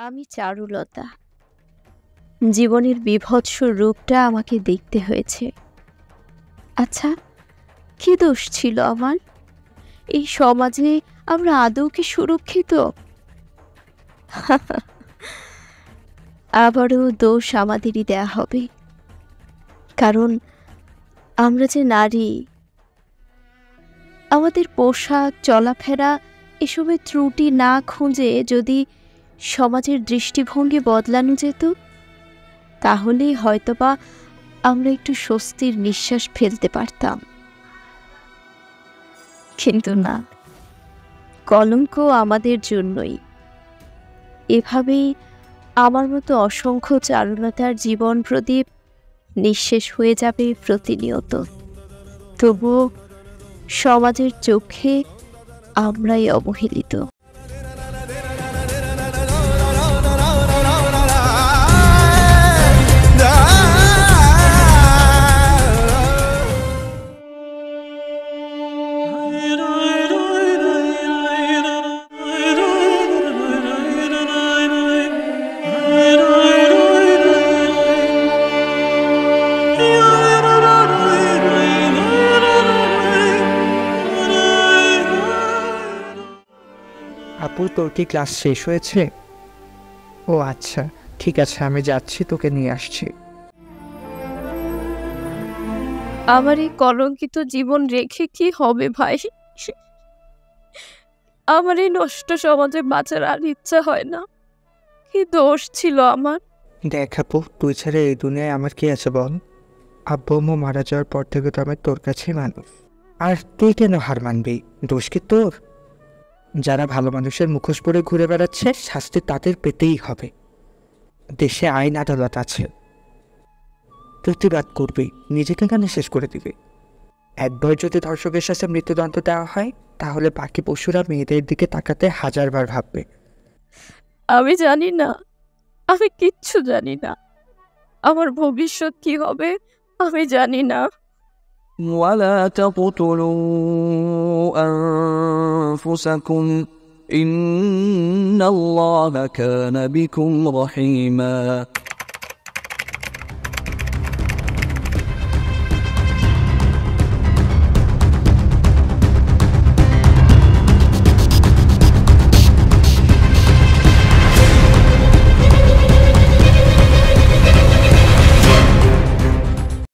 আমি চারুলতা। জীবনের বীভৎস রূপটা আমাকে দেখতে হয়েছে। আচ্ছা, কি দোষ ছিল আমার? এই সমাজে আমরা আদৌ কি সুরক্ষিত? আবারও দোষ আমাদেরই দেয়া হবে, কারণ আমরা যে নারী। আমাদের পোশাক, চলাফেরা এসবের ত্রুটি না খুঁজে যদি সমাজের দৃষ্টিভঙ্গি বদলানো যেত, তাহলেই হয়তোবা আমরা একটু স্বস্তির নিঃশ্বাস ফেলতে পারতাম। কিন্তু না, কলঙ্ক আমাদের জন্যই। এভাবেই আমার মতো অসংখ্য চারুলতার জীবন প্রদীপ নিঃশেষ হয়ে যাবে প্রতিনিয়ত। তবুও সমাজের চোখে আমরাই অবহেলিত। আপু, তোর কি ক্লাস শেষ হয়েছে? ও আচ্ছা, ঠিক আছে, আমি যাচ্ছি, তোকে নিয়ে আসছি। আমার এই কলঙ্কিত জীবন রেখে কি হবে ভাই? আমার এই নষ্ট সমাজে বাঁচার আর ইচ্ছা হয় না। কি দোষ ছিল আমার? দেখ আপু, তুই ছাড়া এই দুনিয়ায় আমার কি আছে বল? আব্বু আম্মু মারা যাওয়ার পর থেকে তো আমি তোর কাছেই মানুষ। আর তুই কেন হার মানবি? দোষ কি তোর? যারা ভালো মানুষের মুখোশ পরে ঘুরে বেড়াচ্ছে, শাস্তি তাদের পেতেই হবে। দেশে আইন আদালত আছে, প্রতিবাদ করবি, নিজেকে কেন শেষ করে দিবি? একবার যদি ধর্ষকের সাথে মৃত্যুদণ্ড দেওয়া হয়, তাহলে বাকি পশুরা মেয়েদের দিকে তাকাতে হাজারবার ভাববে। আমি জানি না, আমি কিচ্ছু জানি না। আমার ভবিষ্যৎ কি হবে আমি জানি না। ولا تقتلوا أنفسكم إن الله كان بكم رحيما